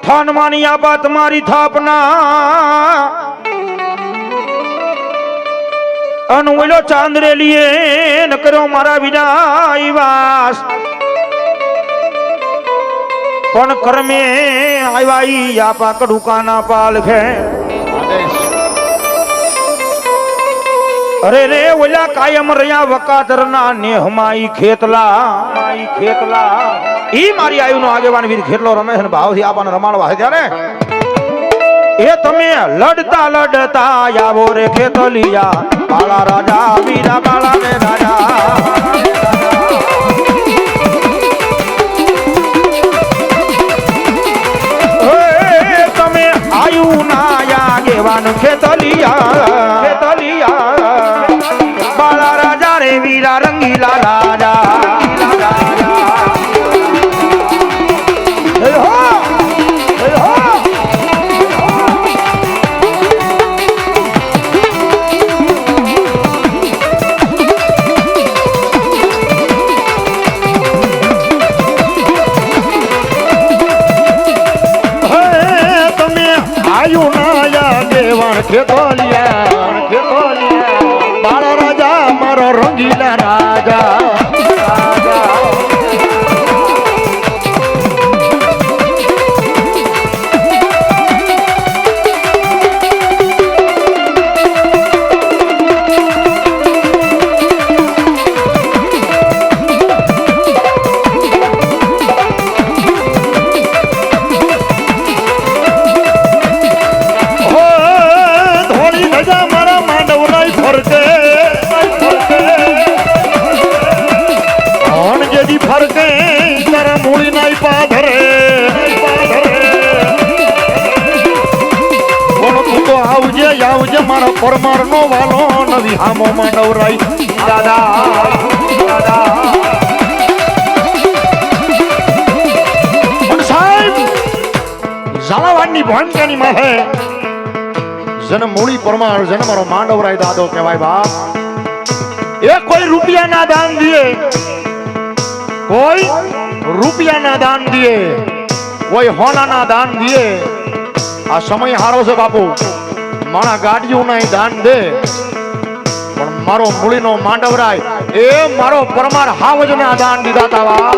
હનુમાની આપા તમારી થાપના અનવલો ચાંદરે લીએ ન કર્યો મારા વિના વાસ પણ કર્મે આવ્યા ઈ આપા કડુકાના પાલખે અરે રે ઓલા કાયમ રહ્યા વકાતરના નેહમાઈ ખેતલા ઈ મારી આયુનો આગેવાન વીર ખેતલો રમે છે ને ભાવથી આપાને રમાડવા છે ત્યારે એ તમે લડતા લડતા આવો રે ખેતલિયા બાળા રાજા વીરા બાળા ને રાજા તમે આયુ ના આગેવાન ખેતલિયા બાળા રાજા રે વીરા રંગીલા રાજા બાળા રાજા મારો રંગીલા રાજા મારા પરમાર નો વાલો નવી હામો માંડવરાઈ દાદા પણ સાહેબ ઝાલાવાડની ભણકાની માથે જન મૂળી પરમાર જન મારો માંડવરાઈ દાદો કહેવાય બાપ એ કોઈ રૂપિયાના દાન દીએ કોઈ રૂપિયાના દાન દીએ કોઈ હોનાના દાન દીએ આ સમય હારો છે બાપુ મારા ગાડીઓ ના દાન દે પણ મારો મૂળીનો માંડવરાય એ મારો પરમાર હાવજ ના દાન દીધા તા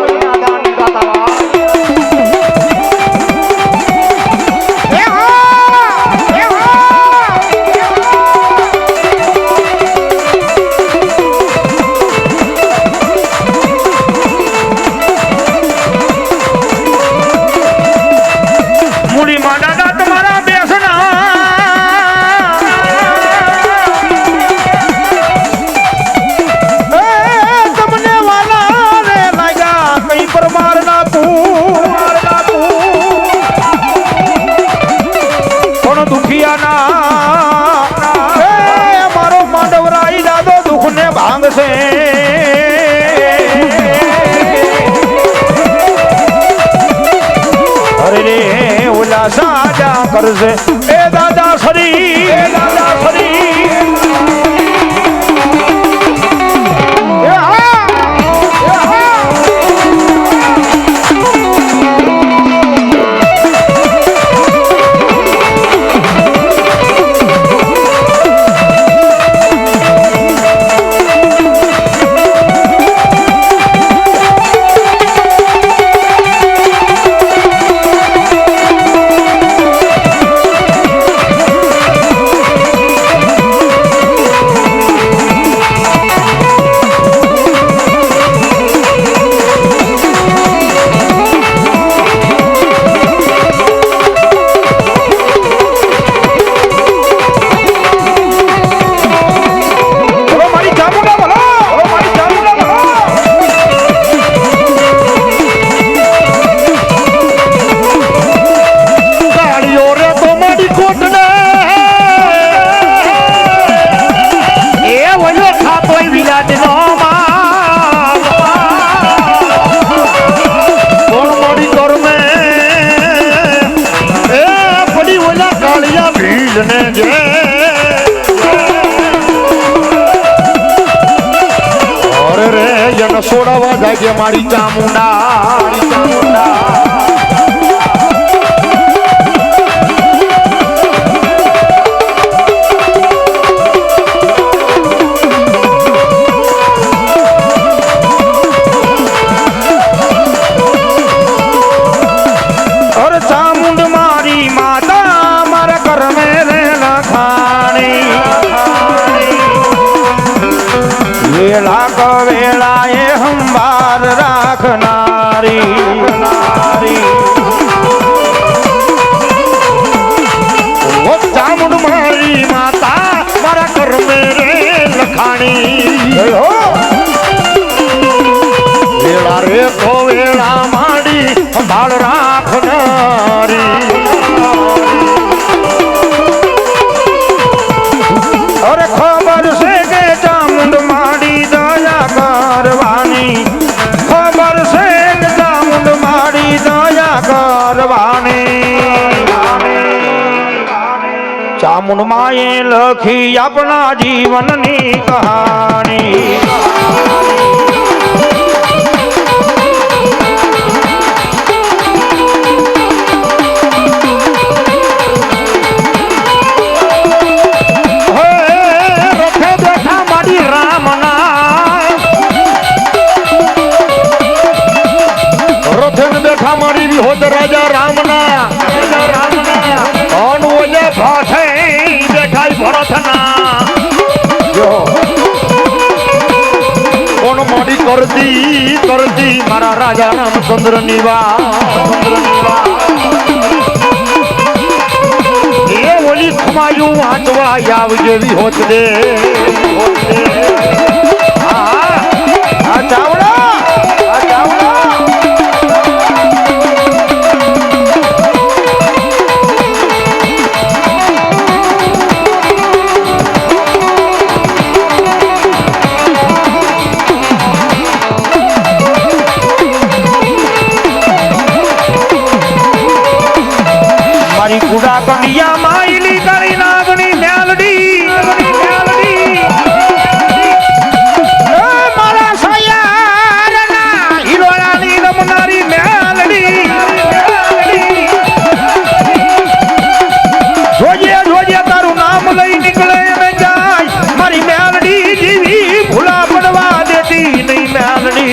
કરશે એ દાદા ફરી સોડાવા જાય કે મારી ચામુંડા और चामुंड मारी माता मारा कर मेरे लखाणी वेला को वेला ये हम बार राखनारी नारी वो चामुंड मारी माता मारा कर मेरे लखाणी वेला रे तो वेला माड़ी संभाल राखनारी और खबर से के चामुंड माड़ी दया करवानी खबर से के चामुंड माड़ी दया करवानी चामुंड माए लखी अपना जीवन नी कहानी मारी भी होत राजा रामना कौन वो ये भाषे देखाई भरतना कौन मारी कर दी मारा राजा रामचंद्र निवा ये बोली खमायू आटवा याव जेवी होत दे चावड़ा कुड़ा कनिया माइली करी नागनी म्यालडी मारा सयार ना हिरोलानी नमनारी म्यालडी जोजे तारू नाम लई निकले में जाय मारी म्यालडी जीवी भूला पड़वा देती नहीं म्यालडी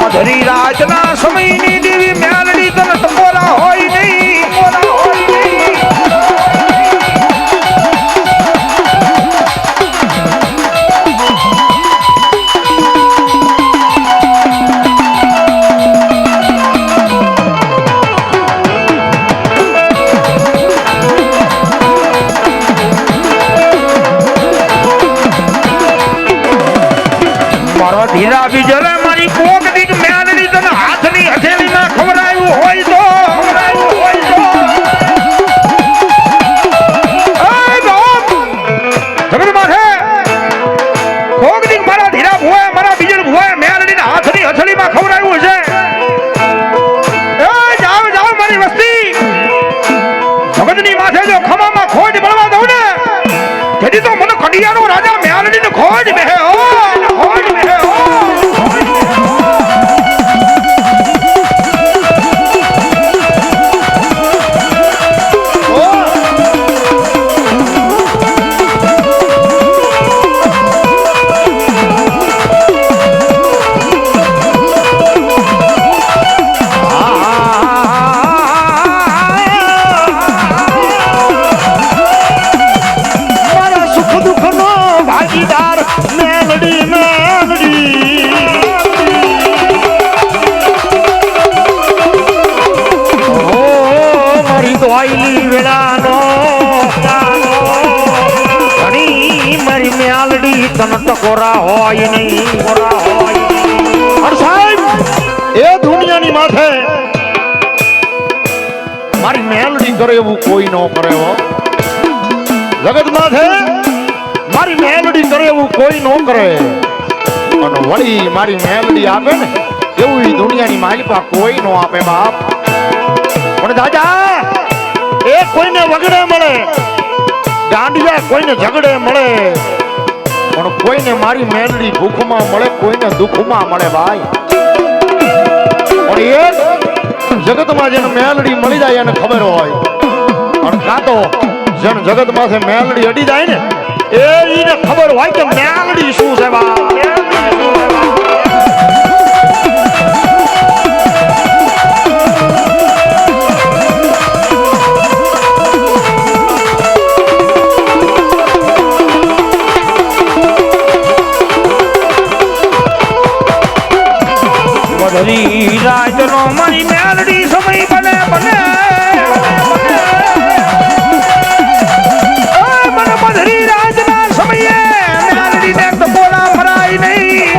मधुरी राजना समय नी देवी म्यालडी तन टपोरा होई नहीं मारो धीरा बिजल मारी कोक दी म्यालडी तन हाथनी हथेली में खबरायु होय तो ए बाप जबर माथे कोक दी मारा धीरा भुआ मारा बिजल भुआ म्यालडी ने हाथनी हथेली में खबरायु છે ए जाओ मारी वस्ती जगतनी माथे जो खमा में खोज बळवा दઉં ને તેથી તો મને કડિયાનો રાજા म्यालडी ને खोज બેહે વાયલી વેળાનો ઘણી મારી મ્યાલડી તન ટકોરા હોય નહીં और साहब ए दुनियानी माथे मारी मेलडी करे वो कोई न करे हो जगत माथे मारी मेलडी करे वो कोई न करे અને વળી મારી મેલડી આપે ને એવું ઈ દુનિયાની માલિકા કોઈ નો આપે બાપ પણ દાદા એ કોઈને વગડે મળે ગાંડિયા કોઈને ઝગડે મળે પણ કોઈને મારી મેલડી ભૂખમાં મળે કોઈને દુઃખમાં મળે ભાઈ પણ એક જગતમાં જેને મેલડી મળી જાય એને ખબર હોય અને કાં તો જેને જગતમાં મેલડી અડી જાય ને એ ઈને ખબર હોય કે મેલડી શું છે બા મધરી રાજનો મારી મેલડી સમય બને બને મને મધરી રાજના સમયે મેલડીને ટકોરા ભરાય નહીં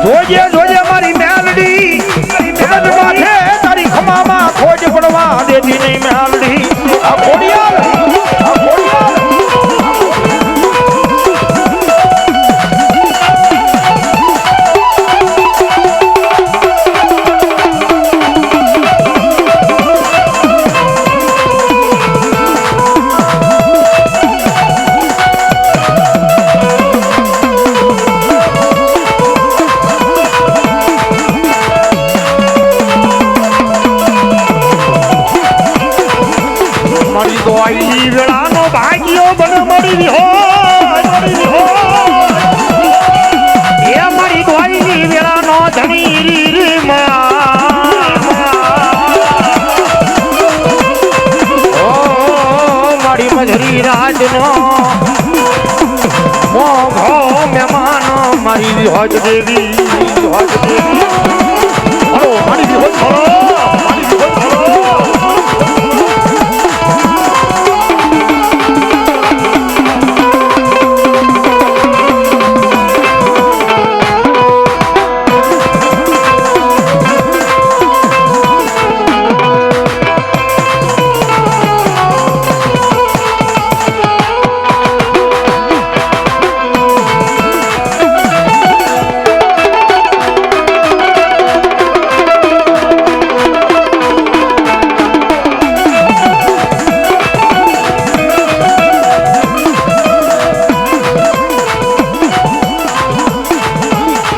જોજે જોજે મારી મેલડી જગત માથે તારી ખમામાં ખોજ પડવા દેતી નહીં મેલડી આ ખોડિયાર દોઈ વેળાનો ભાગ્યો બન મળી રહ્યો એ મારી દોઈ વેળાનો ધણી ઓ મારી મધરી રાજનો મોઘો મહેમાન મારી વિહોજ દેવી હલો મારી વિહોજ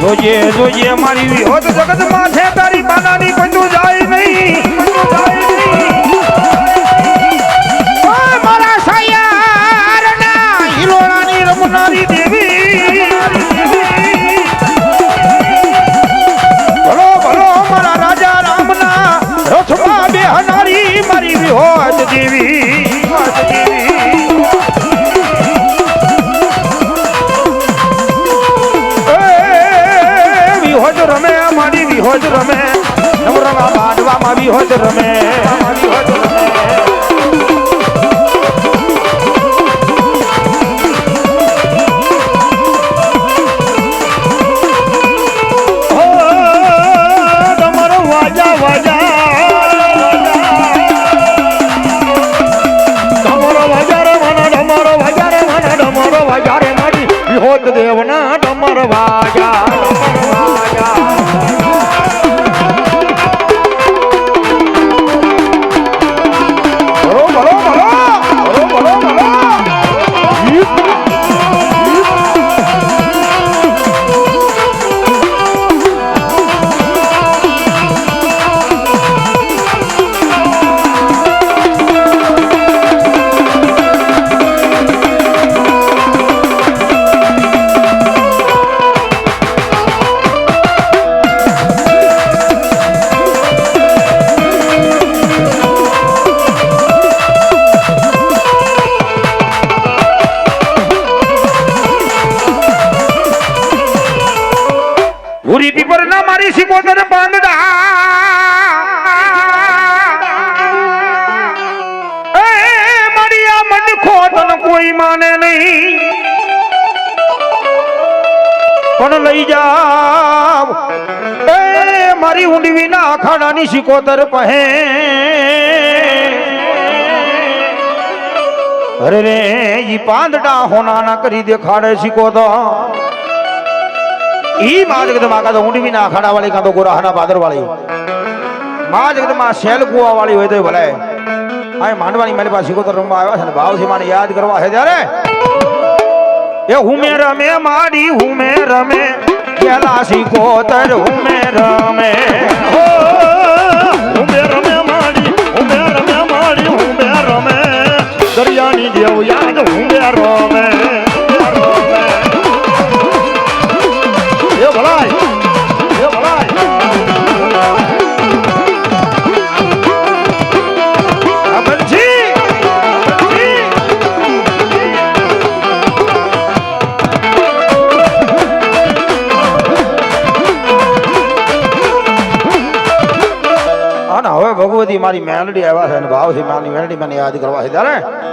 જોજે જોજે મારી વિહોત જગત માથે તારી બાનાની કંજુ જાય નહીં મારા સાયારના હિલોળાની રમનારી દેવી ભલો ભલો મારા રાજા રામના રથમાં બેહનારી મારી વિહોત દેવી રમે મારી વિહોજ રમે નવરંગા બાંધવામાં વિહોજ રમે તમારો વાજા વાજા તમારો વાજા રે મને તમારો વાજા રે મને તમારો વાજા રે મારી વિહોજ દેવના તમારો વાજા પૂરી પીપર ના મારી સિકોતર બાંધડા મારી આ મન ખોતન કોઈ માને નહીં પણ લઈ જાવ મારી ઊંડવી ના અખાડાની સિકોતર પહે અરે રે ઈ પાંદડા હોનાના કરી દેખાડે સિકોતર ઈ માં જગદમાં કાં તો ઊંડવી ના અખાડા વાળી કાં તો ગોરાહના બાદર વાળી માં જગદમાં શેલ કુવા વાળી હોય તો ભલે આ માંડવાની મારી પાસે સિકોતર રમવા આવ્યા છે ને ભાવથી મને યાદ કરવા છે ત્યારે એ હુમે રમે મારી હુમે રમે પેલા સિકોતર હુમે રમે હો હુમે રમે મારી હુમે રમે મારી હુમે રમે દરિયાની દેવ યાદ હુમે રમે ભગવતી મારી મેલડી આવ્યા છે અને ભાવથી મારી મેલડી મને યાદ કરવા છે ત્યારે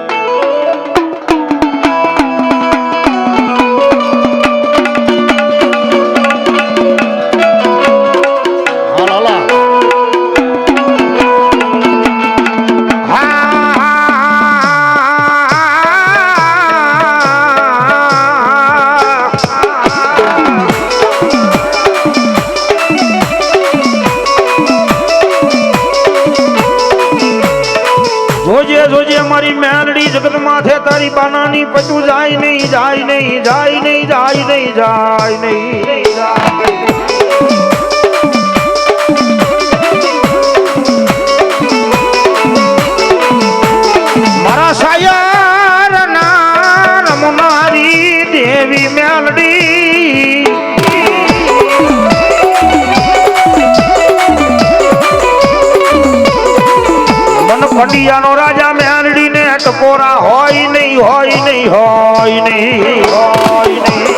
જોજે મારી મેલડી જગત માથે તારી બાનાની પચું જાય નહીં જાય નહીં જાય નહીં જાય નહીં જાય નહીં મારા સાયર ના રમનારી દેવી મેલડી પંડિયાનો રાજા મેલડી ને ટકોરા હોય નહીં હોય નહીં હોય નહીં હોય નહીં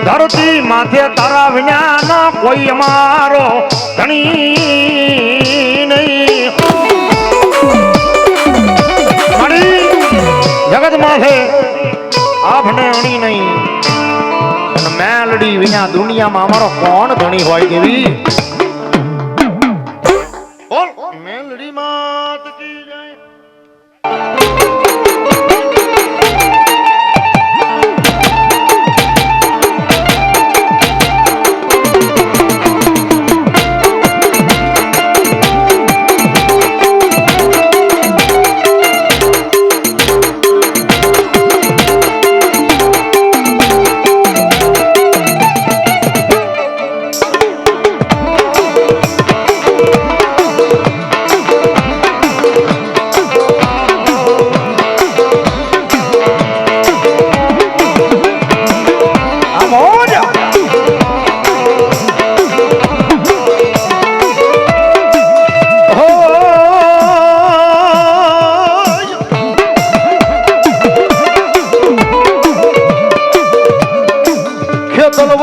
ધરતી માથે તારા વિના કોઈ અમારો ધણી નહીં મારી જગત માથે આપને અણી નહીં અને મેલડી વિના દુનિયામાં અમારો કોણ ધણી હોય દેવી બોલ મેલડી માત કી જય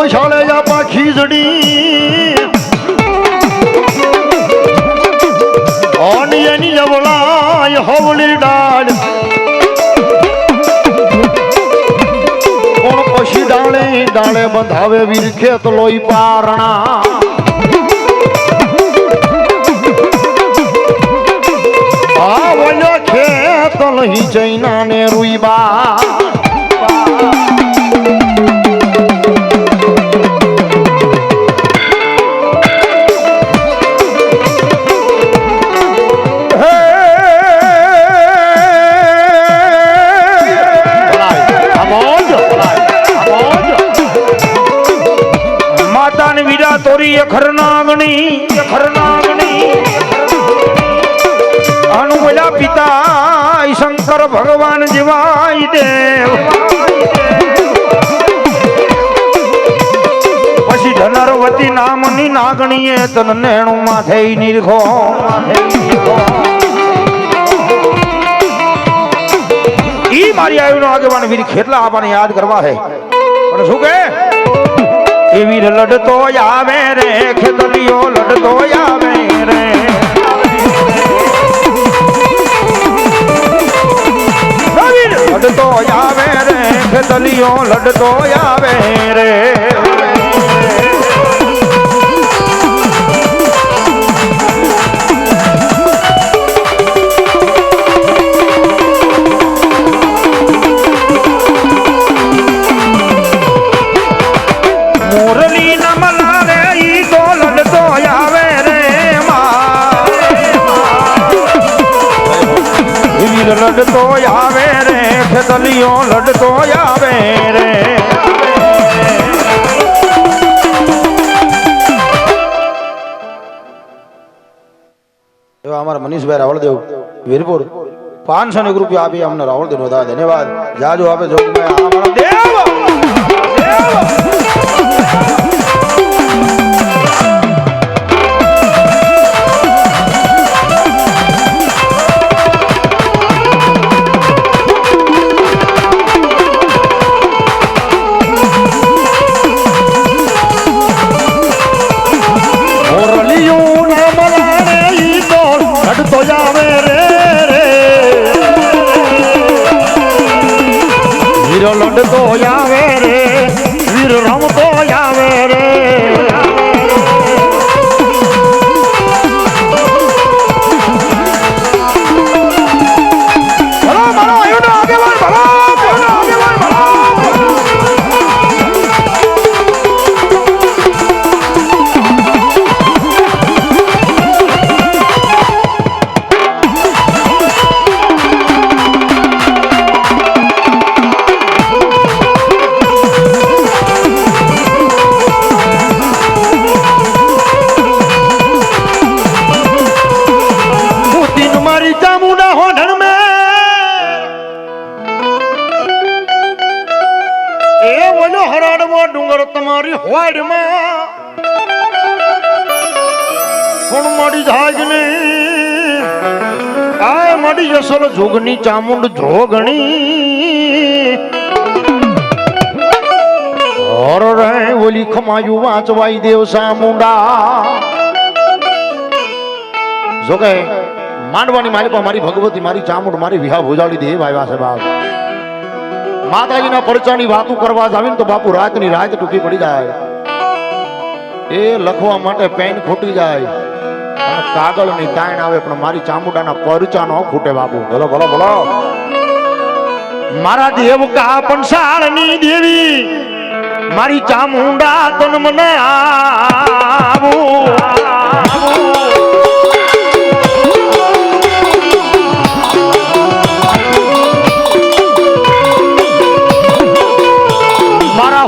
શાળે જા ખીજડી ઓની જવલાય હવલી ડાળ કોણ પછી ડાળે ડાળે બંધાવે વીર ખેત લોહી પારણા આ વલ્યો ખેત લહી જૈના ને રૂઈબા તોરી ખરનાગણી અનુબલા પિતા શંકર ભગવાન જીવાય દેવ પછી ધનરવતી નામની નાગણીએ તન નેણું માથે નિરખો ઈ મારી આયુનો આગેવાન વીર ખેતલા આપણને યાદ કરવા છે પણ શું કે એ વીર લડતો આવે રે ખેતલીઓ લડતો આવે રે લડતો આવે રે ખેતલીઓ લડતો આવે રે લડતો આવે રે ખેતલીઓ લડતો આવે રે અમારા મનીષભાઈ રાવળદેવ વીરપુર 500 રૂપિયા આપી અમને રાવળદેવ નો ધન્યવાદ જાજો આપે જોગમાયા આ મારા દેવ તો જાવે રે વીર લડતો આવે રે વીર રમતો આવે રે ડુંગર તમારી હોડમાં કોણ મળી જાય ને આ મળી અસલ જોગની ચામુંડ જોગણી ઓર રે ઓલી ખમાયું વાંચવાઈ દેવ સામુંડા જો કે માંડવાની માલિકા મારી ભગવતી મારી ચામુંડ મારી વિહા ભોજાડી દેવ આવ્યા છે બાપ માતાજીના પરચાની વાતો કરવા જાવે ને તો બાપુ રાતની રાત ટૂંકી પડી જાય એ લખવા માટે પેન ખૂટી જાય અને કાગળની તાણ આવે પણ મારી ચામુંડાના પરચા નો ખૂટે બાપુ બોલો બોલો બોલો મારા દેવ કા પંસાળની દેવી મારી ચામુંડા તન મને આવું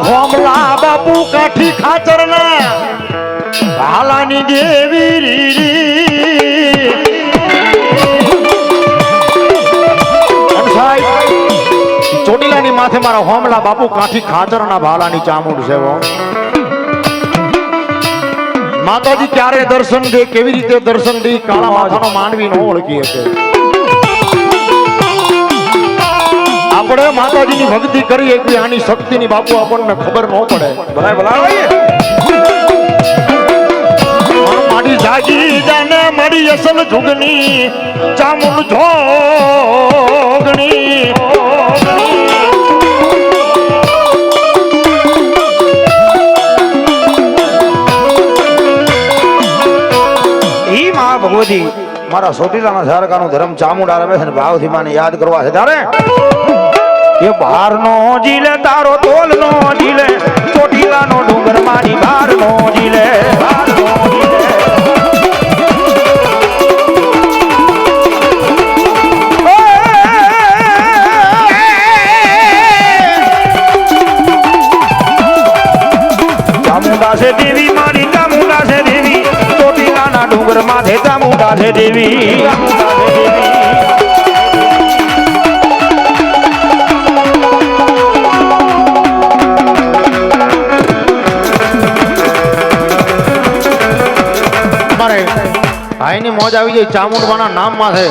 હોમલા બાપુ કાઠી ખાચર ના ભાલાની દેવી ચોટીલાની માથે મારા હોમલા બાપુ કાઠી ખાચર ના ભાલાની ચામુંડ છે માતાજી ક્યારે દર્શન દે કેવી રીતે દર્શન દે કાળા માથાનો માનવી નો ઓળખી હશે આપણે માતાજીની ભક્તિ કરીએ કે આની શક્તિની બાપુ આપણને ખબર ન પડે મારી જાગી જાને મારી અસલ જુગની ચામુંડ જોગણી ઈ મા ભગવતી મારા સોટીલાના ઝારકાનું ધર્મ ચામુંડા રમે છે ને ભાવથી માને યાદ કરવા છે ત્યારે એ બહાર નો જીલે તારો તોલ નો જીલે ચોટીલા નો ડુંગર મારી બહાર નો જીલે ચામુંડા છે દેવી મારી ચામુંડા છે દેવી ચોટીલા ના ડુંગર માથે ચામુંડા છે દેવી ભાઈની મોજ આવી જાય ચામુંડવાના નામમાં છે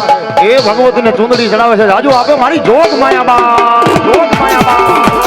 એ ભગવતીને ચુંદડી ચડાવે છે રાજુ આપે મારી જોગ માયાબા જોગ માયાબા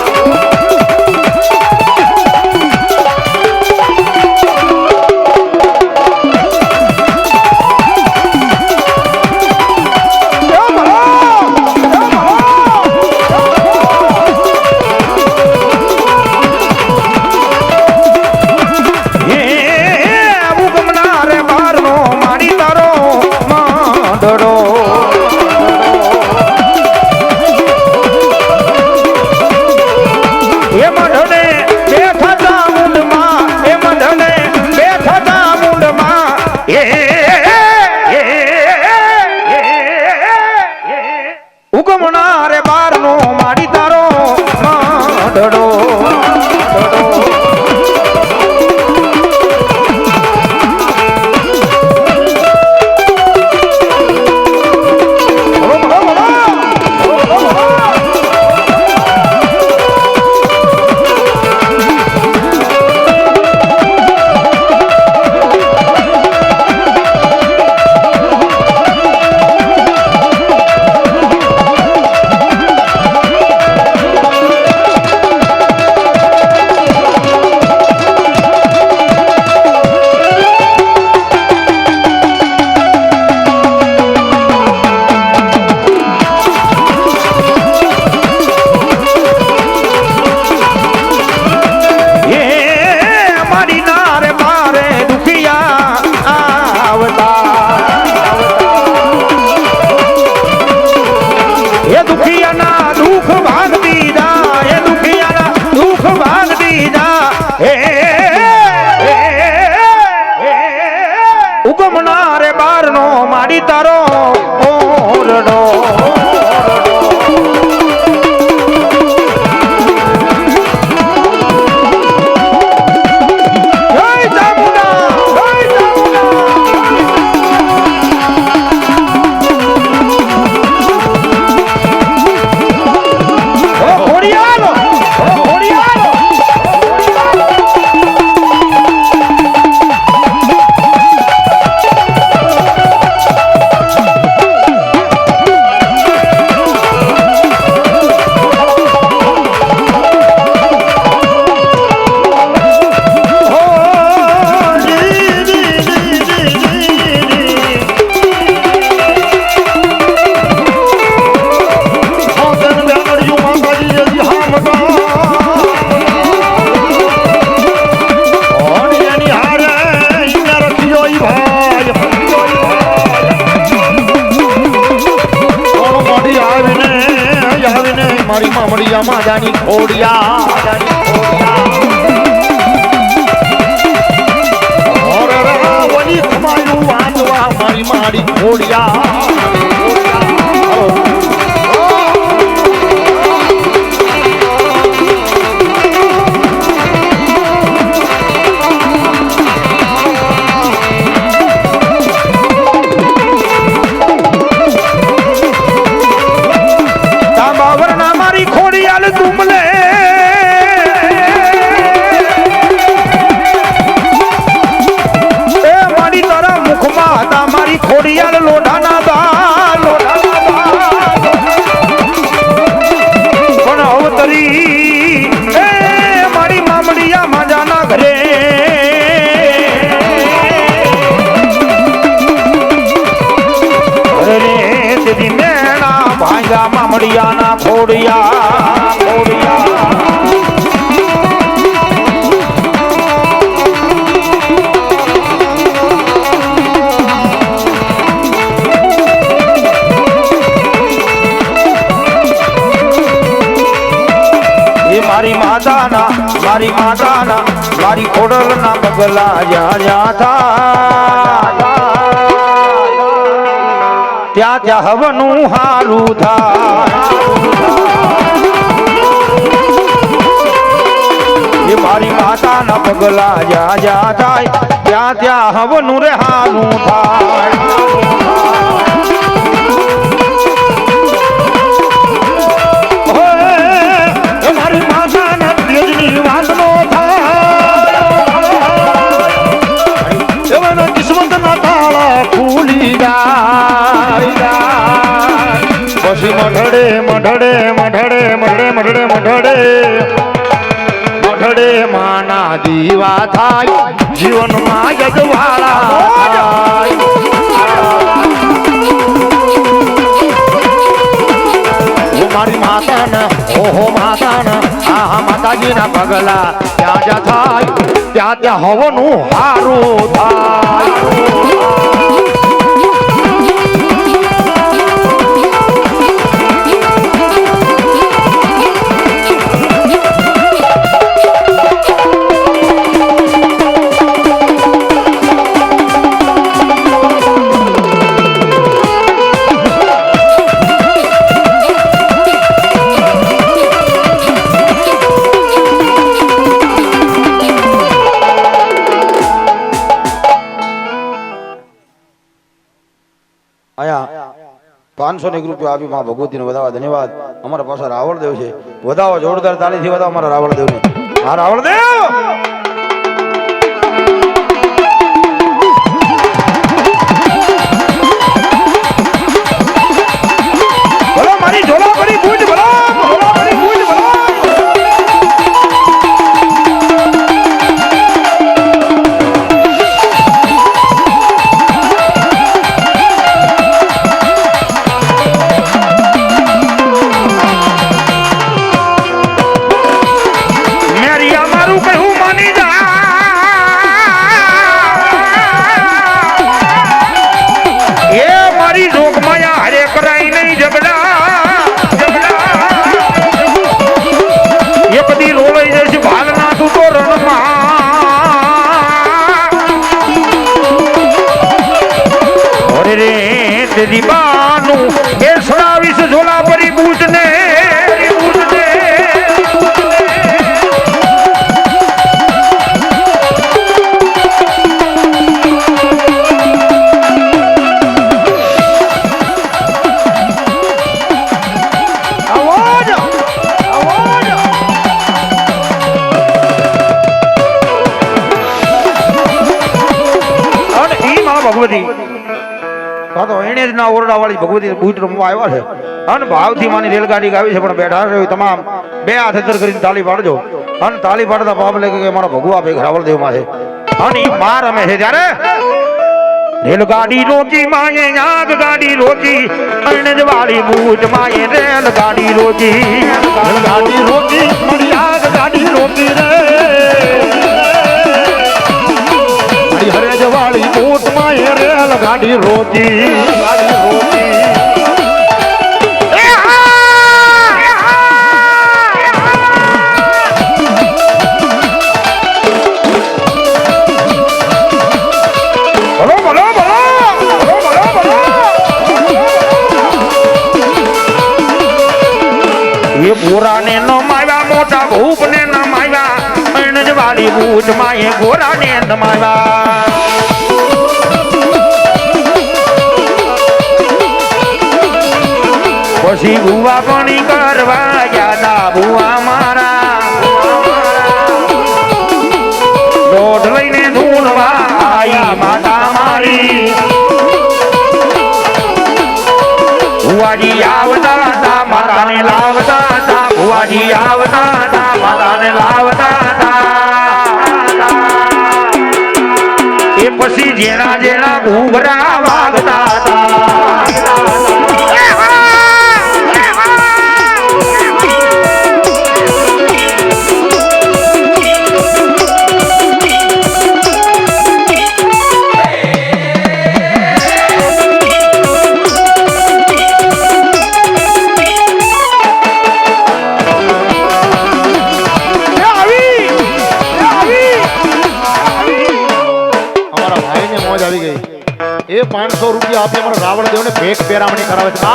દુખિયાના દુઃખ ભાગ દીધા એ દુખિયાના દુઃખ ભાગ દીધા હે ઉગમનારે બારનો માડી તારો ઓરડો મારી મામડિયા માદાની ખોડિયા વળી તમારું વાંચવા મારી મારી ખોડિયા ખોડિયાલ લોઢાના બા પણ અવતરી એ મારી મામડિયા માજાના ઘરે રે દીદી મેણા ભાંગા મામડિયાના ખોડિયા મારી માતાના મારી ખોડલના પગલા જ્યાં જ્યાં થાય ત્યાં ત્યાં હવનું હારું થાય એ મારી માતાના પગલા જ્યાં જ્યાં થાય ત્યાં ત્યાં હવનું રે હારું થાય પછી મઢડે મઢડે મઢડે મઢડે મઢડે મઢડે મઢડે માના દીવા થાય જીવનમાં યજવાળા મારી માતાના ઓહો માતાના આ માતાજીના પગલા ત્યાં જ્યાં થાય ત્યાં ત્યાં હવનું હારું થાય ₹500 આપી માં ભગવતીને વધાવા ધન્યવાદ અમારા પાસે રાવળદેવ છે વધાવો જોરદાર તાળીથી વધાવો અમારા રાવળદેવને હા રાવળદેવ બોલો મારી ઝોલા પડી ગુંજ બોલો ઝોલા પડી ગુંજ બોલો મારી જોગ માયા હરે કરાઈ નહીં ઝઘડા મેરી બાનું એ સડાવીશ ઝોલા પરી બૂટને ભગવતી તો એને જ ના ઓરડા વાળી ભગવતી બૂટ રમવા આવ્યા છે અને ભાવથી માની રેલગાડી ગાવી છે પણ બેઠા રહ્યો તમામ બે હાથ અંદર કરીને તાળી પાડજો અને તાળી પાડતા બાપ લે કે મારા ભગવા ભાઈ રાવળ દેવ માં છે અને ઈ માર રમે છે ત્યારે રેલગાડી રોકી માએ આગ ગાડી રોકી અને જ વાળી બૂટ માએ રેલગાડી રોકી રેલગાડી રોકી મારી આગ ગાડી રોકી રે હરે જવાળી બૂટ માં એ રેલ ગાડી રોકી ગાડી રોકી બોલો બોલો બોલો બોલો બોલો એ ગોરાને ન માવ્યા મોટા ભૂપને ન માવ્યા અણ જ વાળી બૂટ માં એ ગોરાને ન માવ્યા પછી બુવા પાણી કરવા યાદા બુવા મારા દોઢ લઈને ધૂણવા આઈ માતા મારી ભુવાજી આવતા હતા માતાને લાવતા હતા ભુવાજી આવતા હતા માતાને લાવતા હતા એ પછી જેના જેના ઘૂઘરા વાગતા હતા એ 500 રૂપિયા આપી અમારા રાવણ દેવને ભેટ પહેરામણી કરાવે છે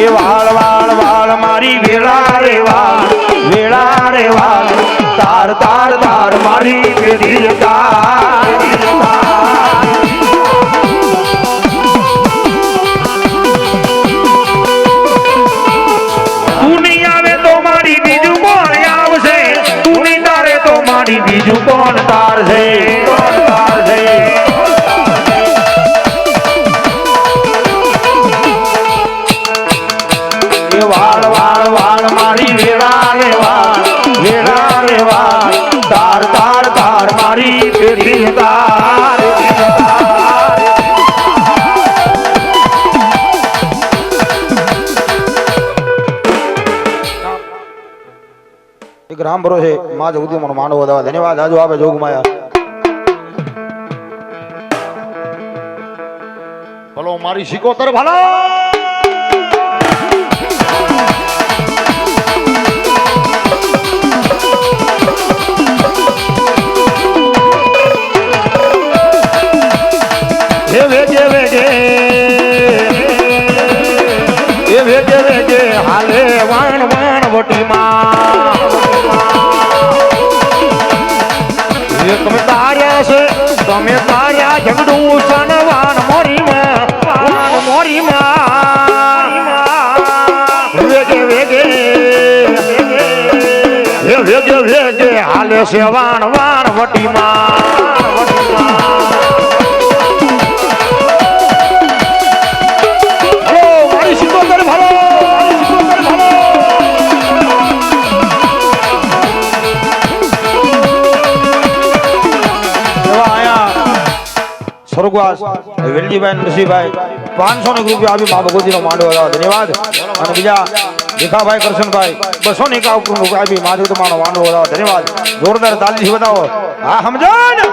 એ વાળ વાળ વાળ મારી વેળા રે વાળ તાર તાર તાર મારી વેડી તાર બીજું કોણ તાર છે એ વાળ વાળ વાળ મારી વેળા રે વાળ તાર તાર તાર મારી પેઢી તાર ગ્રામ ભરો છે માં જગતી મને માંડવો દાવા ધન્યવાદ આજુ આપે જોગ માયા ભલો મારી શિકોતર ભલો હે વેગે વેગે એ વેગે વેગે હાલે વાણ વાણ વટીમાં તમે તાર્યા છે તમે તાર્યા ઝઘડું સનવાન મોરીમાં વેગે વેગે વેગે વેગે હાલે છે વાણ વાણ વટીમાં મારી શિકોતર ભલો સ્વર્ગવાસ વેલજીભાઈ નરસિંહભાઈ 500 રૂપિયા આપી મા ભગવતીનો માંડવો ધન્યવાદ અને બીજા ભીખાભાઈ કરશનભાઈ 200 ની કાઉ આપી મા તમારો માંડવો ધન્યવાદ જોરદાર તાલીથી બતાવો હા સમજો ને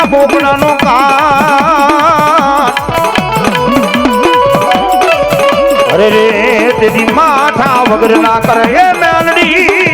પોપડાનો કાન અરે રે તેની માથા વગર ના કરે એ મેલડી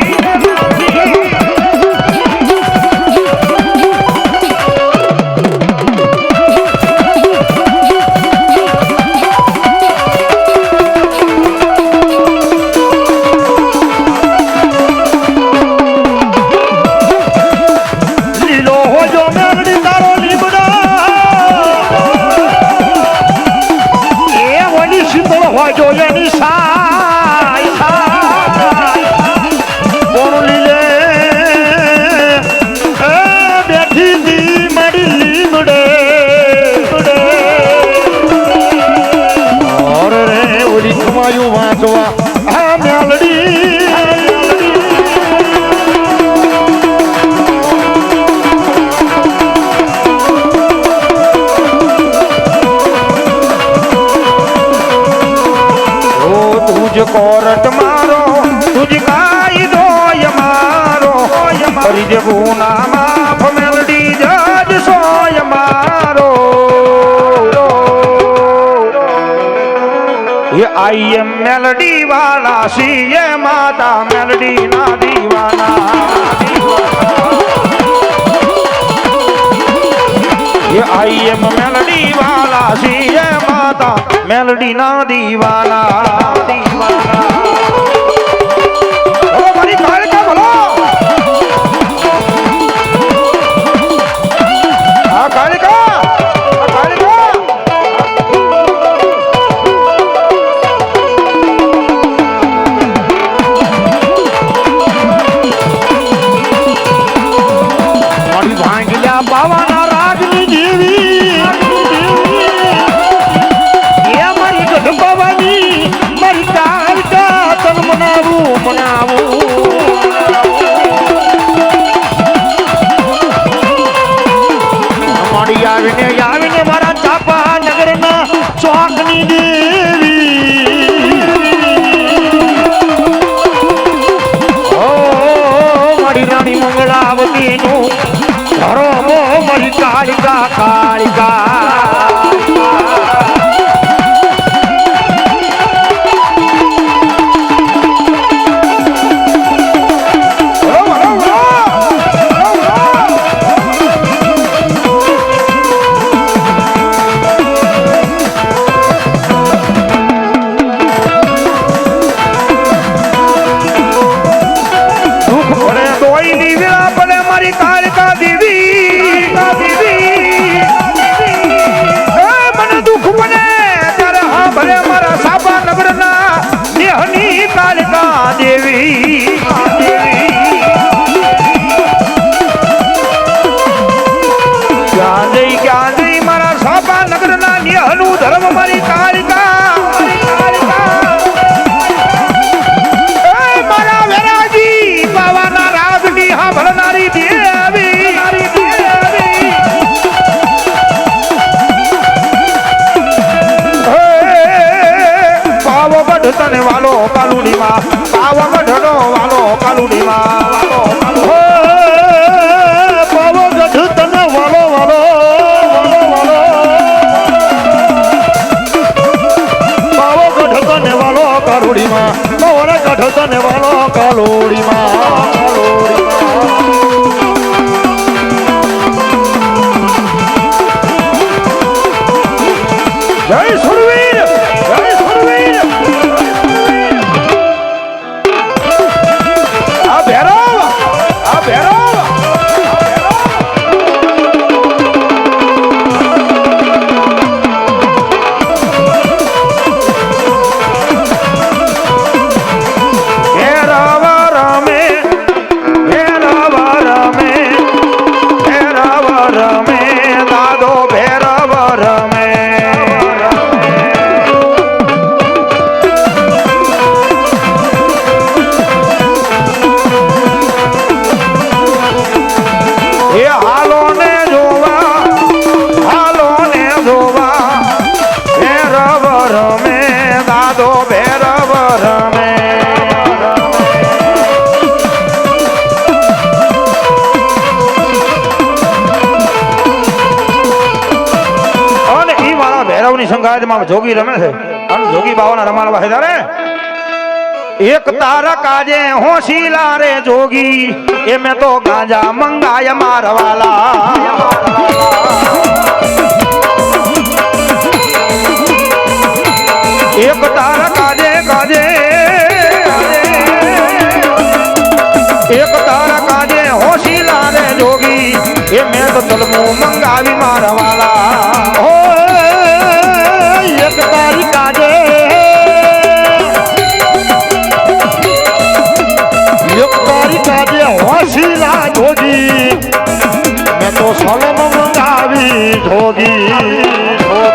કોરટ મારો તુજ કાયદો મારો કરી દેવું ના માફ મેલડી જજ સોય મારો ये आई एम मेलडी वाला सी ये माता मेलडी ना दीवाना ये आई एम मेलडी वाला सी ये माता मेलडी ना दीवाना दीवाना ओ मारी काल का बोलो आ काल का બાવાના રાજની દેવી એ મારી ગઢ બાવાની મારી કાળકા તન મનાવું મારી આવીને મારા ચાપા નગરના ચોકની દેવી ઓ મારી રાણી મંગળાવતીનું ધરો મારી કાળિકા કાળિકા દુઃખ પડે દોઈની વેળા પડે મારી કાળિકા દેવી મને દુઃખ પડે ત્યારે હા ભલે મારા સાબા નગરના દેહની કાળિકા દેવી ક્યાં જઈ મારા સાબા નગરના દેહનું ધર્મ મારી કાળિકા મારા વેરાજી બાવાના રાજની હા ભરનારી દેવી પાવગઢ તને વાલો કાલુડીમાં પાવગઢનો વાલો કાલુડીમાં પાવગઢ તને વાલો પાવગઢ તને વાલો કાલુડીમાં પાવગઢ તને વાલો કાલુડીમાં જય સુરવીર આ ભેરો સંગાયતમાં જોગી રમે છે અને જોગી બાવાના રમાડવા છે ત્યારે એક તારા કાજે હોશીલા રે જોગી એ મેં તો ગાંજા મંગાય મારવાલા એક તારા કાજે કાજે એક તારા કાજે હોશીલા રે જોગી એ મેં તો તલમું મંગાવી મારવાલા હો એક તારી કાજે એક તારી કાજે હોશીલા જોગી મેં તો સલમ મંગાવી જોગી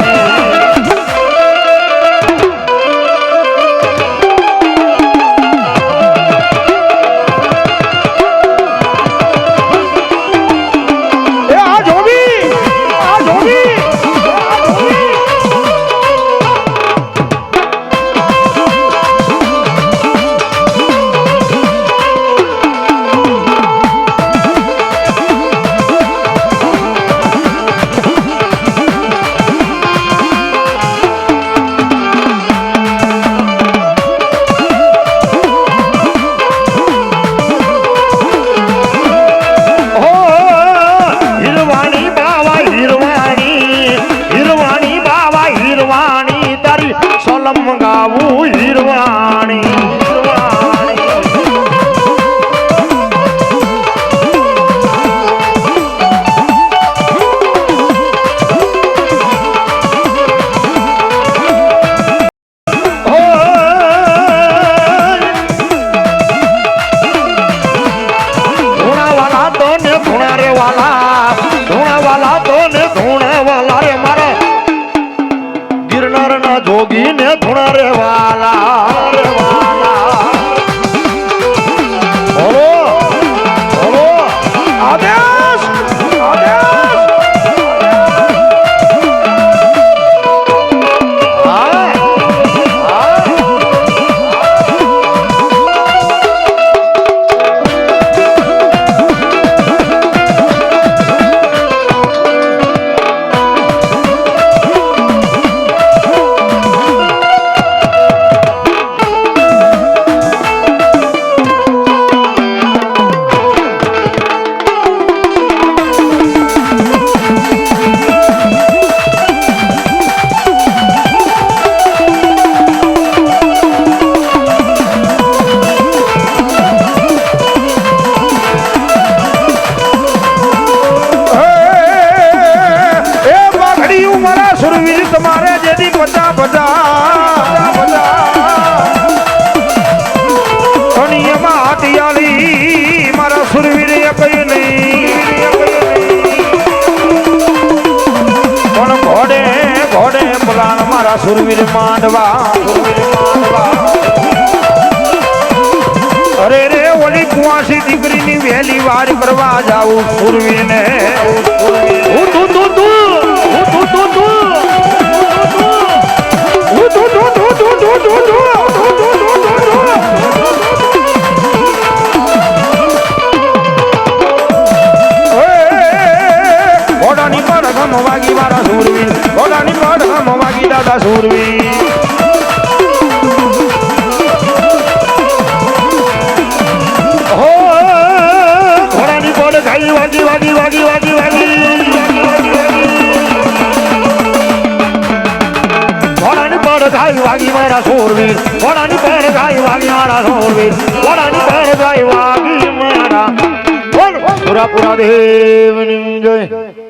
સલમ ગાવું હીરવાણી ધૂણાવાલા તો ને ધૂણા રે વાલા ધૂણાવાલા તો ને ધૂણા વાલા રે મારા ગિરનાર ના જોગી ને ધૂણા રે વાલા બોલો બોલો આદેશ આદેશ હા હા તમારે જેથી બધા બધા એમાં હાથિયાલી મારા સુરવીર કઈ નહીં પણ ઘોડે ઘોડે પલાણ મારા સુરવીર માંડવા અરે રે ઓલી કુવાસી દીકરીની વહેલી વાર કરવા જાઉં સુરવીર ને ઘોડાની પડઘમ વાગી મારા સુરવીર ઘોડાની પડઘમ વાગી દાદા સુરવીર હો ઘોડાની પડ ખાઈ વાગી વાગી વાગી વાગી વાગી ઘોડાની પડ ખાઈ વાગી મારા સુરવીર ઘોડાની પડ ખાઈ વાગી મારા સુરવીર ઘોડાની પડ ખાઈ વાગી મારા પુરા પુરા દેવની જય